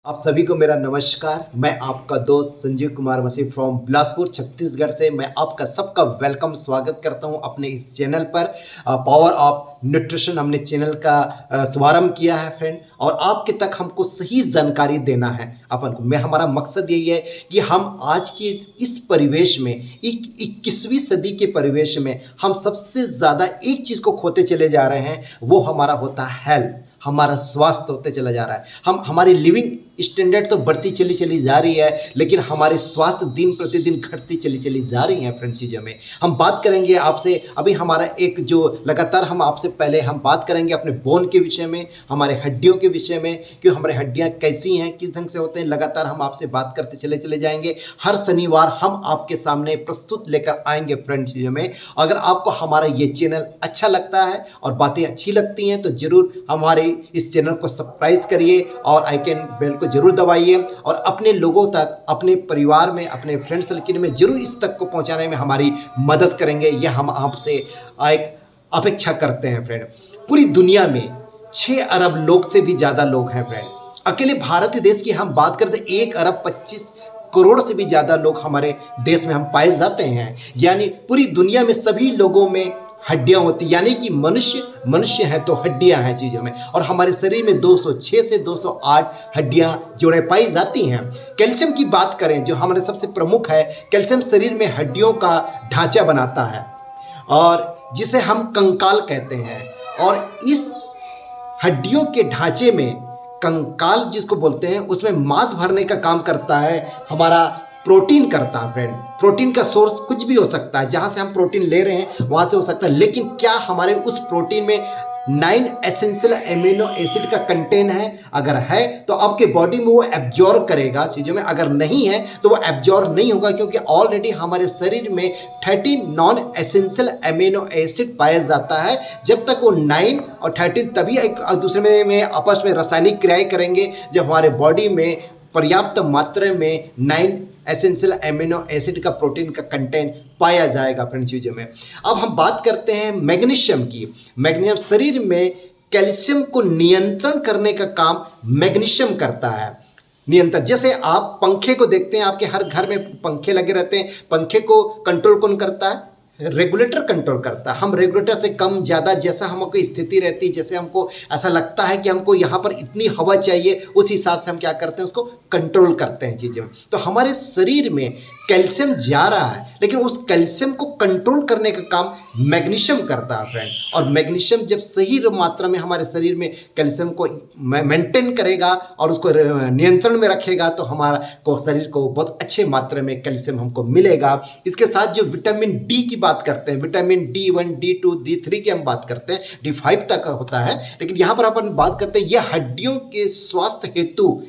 आप सभी को मेरा नमस्कार। मैं आपका दोस्त संजीव कुमार मसीह फ्रॉम बिलासपुर छत्तीसगढ़ से मैं आपका सबका वेलकम स्वागत करता हूं अपने इस चैनल पर। पावर ऑफ न्यूट्रिशन हमने चैनल का शुभारंभ किया है फ्रेंड, और आपके तक हमको सही जानकारी देना है अपन को। मैं हमारा मकसद यही है कि हम आज के इस परिवेश में 21वीं सदी के परिवेश में हम सबसे ज़्यादा एक चीज़ को खोते चले जा रहे हैं, वो हमारा होता है हेल्थ। हमारा स्वास्थ्य होते चला जा रहा है। हमारी लिविंग स्टैंडर्ड तो बढ़ती चली जा रही है, लेकिन हमारे स्वास्थ्य दिन प्रतिदिन घटती चली जा रही हैं फ्रेंड। चीज़ों में हम बात करेंगे आपसे। अभी हमारा एक जो लगातार हम आपसे पहले हम बात करेंगे अपने बोन के विषय में, हमारे हड्डियों के विषय में, कि हमारे हड्डियाँ कैसी हैं, किस ढंग से होते हैं। लगातार हम आपसे बात करते चले जाएंगे। हर शनिवार हम आपके सामने प्रस्तुत लेकर आएंगे फ्रेंड। चीज़ों में अगर आपको हमारा ये चैनल अच्छा लगता है और बातें अच्छी लगती हैं तो ज़रूर हमारे इस चैनल को सब्सक्राइब करिए और आइकन बेल को जरूर दबाइए, और अपने लोगों तक, अपने परिवार में, अपने फ्रेंड सर्किल में जरूर इस तक को पहुंचाने में हमारी मदद करेंगे। यह हम आपसे एक अपेक्षा करते हैं फ्रेंड। पूरी दुनिया में 6 अरब लोग से भी ज़्यादा लोग हैं फ्रेंड। अकेले भारत देश की हम बात करते 1 अरब 25 करोड़ से भी ज़्यादा लोग हमारे देश में हम पाए जाते हैं। यानी पूरी दुनिया में सभी लोगों में हड्डियां होती, यानी कि मनुष्य है तो हड्डियां हैं चीज़ों में। और हमारे शरीर में 206 से 208 हड्डियां जोड़े पाई जाती हैं। कैल्शियम की बात करें जो हमारे सबसे प्रमुख है, कैल्शियम शरीर में हड्डियों का ढांचा बनाता है और जिसे हम कंकाल कहते हैं। और इस हड्डियों के ढांचे में कंकाल जिसको बोलते हैं, उसमें मांस भरने का काम करता है हमारा प्रोटीन करता है फ्रेंड। प्रोटीन का सोर्स कुछ भी हो सकता है, जहां से हम प्रोटीन ले रहे हैं वहां से हो सकता है, लेकिन क्या हमारे उस प्रोटीन में 9 एसेंशियल एमिनो एसिड का कंटेंट है? अगर है तो आपके बॉडी में वो एब्जॉर्ब करेगा चीज़ों में, अगर नहीं है तो वो एब्जॉर्ब नहीं होगा, क्योंकि ऑलरेडी हमारे शरीर में 13 नॉन एसेंशियल एमिनो एसिड पाया जाता है। जब तक वो 9 और 13 तभी एक दूसरे में आपस में रासायनिक क्रियाएं करेंगे जब हमारे बॉडी में पर्याप्त मात्रा में 9 एसेंशियल एमिनो एसिड का प्रोटीन का कंटेंट पाया जाएगा फ्रेंड चीज़ों में। अब हम बात करते हैं मैग्नीशियम की। मैग्नीशियम शरीर में कैल्शियम को नियंत्रण करने का काम मैग्नीशियम करता है। नियंत्रण, जैसे आप पंखे को देखते हैं, आपके हर घर में पंखे लगे रहते हैं। पंखे को कंट्रोल कौन करता है? रेगुलेटर कंट्रोल करता है। हम रेगुलेटर से कम ज़्यादा जैसा हमको स्थिति रहती है, जैसे हमको ऐसा लगता है कि हमको यहाँ पर इतनी हवा चाहिए, उस हिसाब से हम क्या करते हैं, उसको कंट्रोल करते हैं चीज़ें। तो हमारे शरीर में कैल्शियम जा रहा है, लेकिन उस कैल्शियम को कंट्रोल करने का काम मैग्नीशियम करता है फ्रेंड। और मैग्नीशियम जब सही मात्रा में हमारे शरीर में कैल्शियम को मेंटेन करेगा और उसको नियंत्रण में रखेगा तो हमारा को शरीर को बहुत अच्छे मात्रा में कैल्शियम हमको मिलेगा। इसके साथ जो विटामिन डी की बात करते हैं, विटामिन D1, D2, D3 की हम बात करते हैं, D5 तक होता है, लेकिन यहाँ पर अपन बात करते हैं यह हड्डियों के स्वास्थ्य हेतु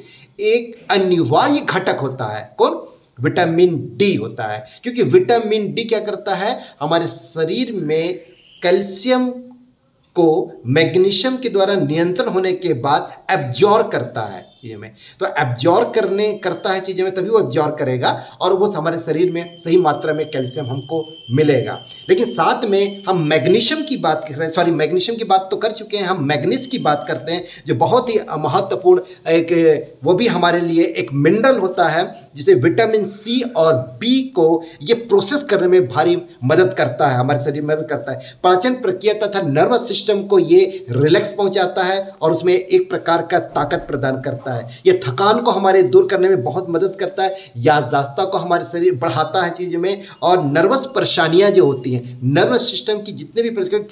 एक अनिवार्य घटक होता है। कौन? विटामिन डी होता है, क्योंकि विटामिन डी क्या करता है, हमारे शरीर में कैल्शियम को मैग्नीशियम के द्वारा नियंत्रण होने के बाद एब्जॉर्ब करता है चीज़ों में। तो एब्जॉर्ब करता है चीज़ों में, तभी वो एब्जॉर्ब करेगा और वो हमारे शरीर में सही मात्रा में कैल्शियम हमको मिलेगा। लेकिन साथ में हम मैग्नीशियम की बात कर रहे हैं, सॉरी मैग्नीशियम की बात तो कर चुके हैं, हम मैग्नीज की बात करते हैं, जो बहुत ही महत्वपूर्ण एक, वो भी हमारे लिए एक मिनरल होता है, जिसे विटामिन सी और बी को ये प्रोसेस करने में भारी मदद करता है, हमारे शरीर में मदद करता है। पाचन प्रक्रिया तथा नर्वस सिस्टम को ये रिलैक्स पहुंचाता है और उसमें एक प्रकार का ताकत प्रदान करता है। ये थकान को हमारे दूर करने में बहुत मदद करता है, याददाश्त को हमारे शरीर बढ़ाता है चीज़ में, और नर्वस परेशानियां जो होती हैं, नर्वस सिस्टम की जितने भी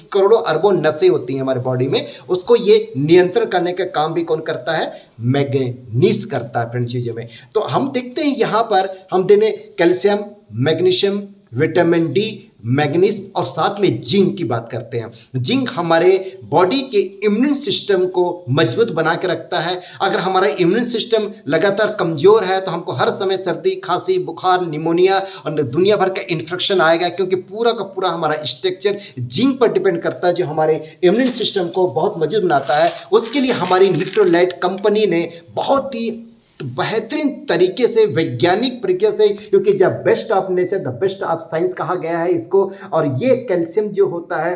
करोड़ों अरबों नसें होती हैं हमारे बॉडी में, उसको ये नियंत्रण करने का काम भी कौन करता है? मैग्नीज करता है फ्रेंड चीज़ों में। तो हम देखते हैं यहाँ पर हम देने calcium, magnesium, vitamin D, manganese और साथ में जिंक की बात करते हैं। जिंक हमारे बॉडी के इम्यून सिस्टम को मजबूत बना के रखता है। अगर हमारा इम्यून सिस्टम लगातार कमजोर है तो हमको हर समय सर्दी, खांसी, बुखार, निमोनिया और दुनिया भर का इन्फेक्शन आएगा, क्योंकि पूरा का पूरा हमारा स्ट्रक्चर जिंक पर डिपेंड करता है, जो हमारे इम्यून सिस्टम को बहुत मजबूत बनाता है। उसके लिए हमारी न्यूट्रोलाइट कंपनी ने बहुत ही बेहतरीन तरीके से, वैज्ञानिक तरीके से, क्योंकि जब best of nature the best of science कहा गया है इसको, और ये कैल्शियम जो होता है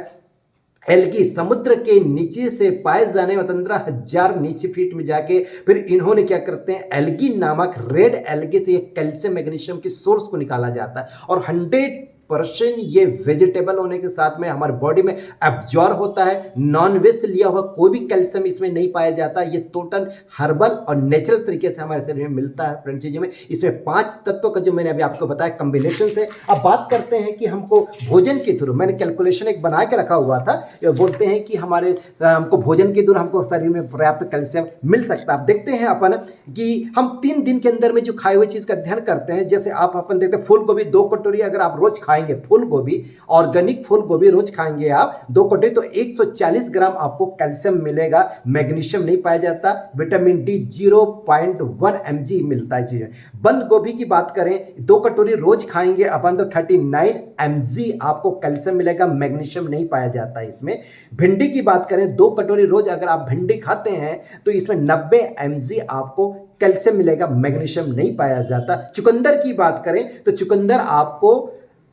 एल्गी समुद्र के नीचे से पाए जाने वाले 15,000 नीचे फीट में जाके फिर इन्होंने क्या करते हैं, एल्गी नामक रेड एल्गी से कैल्शियम मैग्नीशियम के सोर्स को निकाला जाता है और 100% ये वेजिटेबल होने के साथ में हमारे बॉडी में एब्जॉर्ब होता है। नॉन वेज से लिया हुआ कोई भी कैल्शियम इसमें नहीं पाया जाता। ये टोटल हर्बल और नेचुरल तरीके से हमारे शरीर में मिलता है। फ्रेंड चीज़ों में इसमें 5 तत्वों का जो मैंने अभी आपको बताया कॉम्बिनेशन से। अब बात करते हैं कि हमको भोजन के थ्रू, मैंने कैलकुलेशन एक बना के रखा हुआ था, बोलते हैं कि हमारे हमको भोजन के थ्रू हमको शरीर में पर्याप्त कैल्शियम मिल सकता है। अब देखते हैं अपन कि हम 3 दिन के अंदर में जो खाई हुई चीज़ का अध्ययन करते हैं, जैसे आप अपन देखते हैं फूल गोभी 2 कटोरी अगर आप रोज खाएंगे, फूल गोभी ऑर्गेनिक फूल गोभी रोज खाएंगे आप 2 कटोरी, तो 140 ग्राम आपको कैल्शियम मिलेगा। मैग्नीशियम नहीं पाया जाता। विटामिन डी 0.1 mg मिलता है चीजें। बंद गोभी की बात करें 2 कटोरी रोज खाएंगे अपन तो 39 mg आपको कैल्शियम मिलेगा। मैग्नीशियम नहीं पाया जाता है इसमें। भिंडी की बात करें 2 कटोरी रोज अगर आप भिंडी खाते हैं तो इसमें 90 mg आपको कैल्शियम मिलेगा। मैग्नीशियम नहीं पाया जाता। चुकंदर की बात करें तो चुकंदर आपको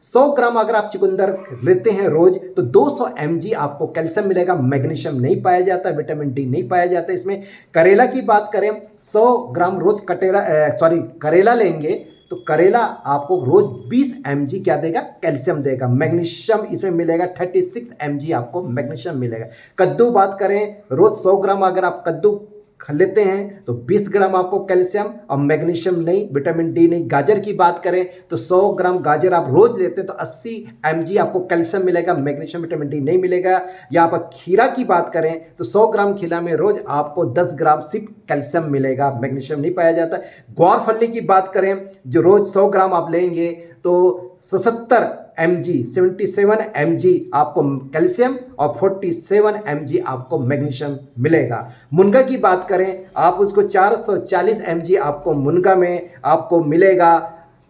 100 ग्राम अगर आप चुकंदर लेते हैं रोज तो 200 mg आपको कैल्शियम मिलेगा। मैग्नीशियम नहीं पाया जाता। विटामिन डी नहीं पाया जाता इसमें। करेला की बात करें 100 ग्राम रोज करेला लेंगे तो करेला आपको रोज 20 mg क्या देगा, कैल्शियम देगा। मैग्नीशियम इसमें मिलेगा 36 mg आपको मैग्नीशियम मिलेगा। कद्दू बात करें रोज 100 ग्राम अगर आप कद्दू लेते हैं तो 20 ग्राम आपको कैल्शियम और मैग्नीशियम नहीं, विटामिन डी नहीं। गाजर की बात करें तो 100 ग्राम गाजर आप रोज लेते हैं तो 80 mg आपको कैल्शियम मिलेगा। मैग्नीशियम विटामिन डी नहीं मिलेगा। यहाँ पर खीरा की बात करें तो 100 ग्राम खीरा में रोज आपको 10 ग्राम सिर्फ कैल्शियम मिलेगा। मैग्नीशियम नहीं पाया जाता। ग्वारफली की बात करें जो रोज 100 ग्राम आप लेंगे तो 77 mg आपको कैल्शियम और 47 mg आपको मैग्नीशियम मिलेगा। मुनगा की बात करें आप उसको 440 mg आपको मुनगा में आपको मिलेगा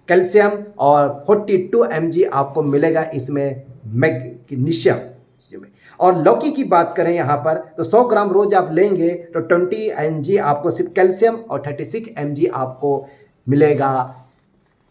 कैल्शियम और 42 mg आपको मिलेगा इसमें मैग्नीशियम। और लौकी की बात करें यहाँ पर तो 100 ग्राम रोज आप लेंगे तो 20 mg आपको सिर्फ कैल्शियम और 36 mg आपको मिलेगा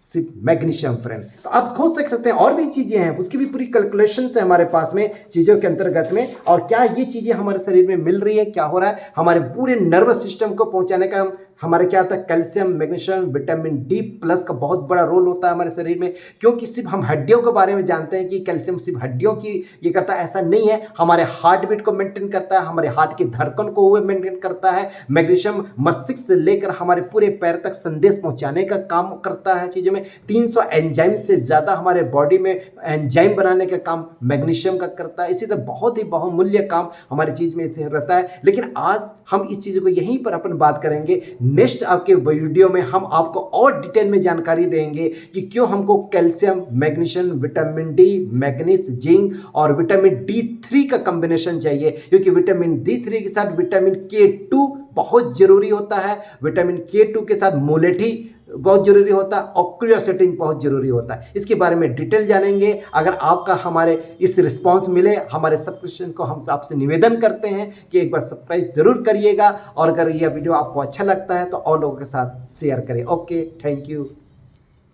सिर्फ मैग्नीशियम। फ्रेंड तो आप खोज सकते हैं और भी चीजें हैं, उसकी भी पूरी कैलकुलेशन है हमारे पास में चीजों के अंतर्गत में। और क्या ये चीजें हमारे शरीर में मिल रही है, क्या हो रहा है, हमारे पूरे नर्वस सिस्टम को पहुंचाने का हमारे क्या होता है, calcium magnesium vitamin D plus का बहुत बड़ा रोल होता है हमारे शरीर में। क्योंकि सिर्फ हम हड्डियों के बारे में जानते हैं कि कैल्शियम सिर्फ हड्डियों की ये करता है, ऐसा नहीं है। हमारे हार्ट बीट को मेंटेन करता है, हमारे हार्ट की धड़कन को वो मेंटेन करता है। मैग्नीशियम मस्तिष्क से लेकर हमारे पूरे पैर तक संदेश पहुंचाने का काम करता है चीज़ों में। 300 एंजाइम से ज़्यादा हमारे बॉडी में एंजाइम बनाने का काम मैग्नीशियम का करता है। इसी तरह बहुत ही बहुमूल्य काम हमारी चीज़ में इसे रहता है। लेकिन आज हम इस चीज़ को यहीं पर अपन बात करेंगे। नेक्स्ट आपके वीडियो में हम आपको और डिटेल में जानकारी देंगे कि क्यों हमको calcium magnesium vitamin D manganese zinc और विटामिन D3 का कॉम्बिनेशन चाहिए। क्योंकि विटामिन D3 के साथ विटामिन K2 बहुत जरूरी होता है। विटामिन K2 के साथ मोलेटी बहुत जरूरी होता है और क्रियोसेटिन बहुत जरूरी होता है। इसके बारे में डिटेल जानेंगे। अगर आपका हमारे इस रिस्पांस मिले, हमारे सब्सक्रिप्शन को हम आपसे निवेदन करते हैं कि एक बार सब्सक्राइब जरूर करिएगा और अगर यह वीडियो आपको अच्छा लगता है तो और लोगों के साथ शेयर करें। Okay, thank you.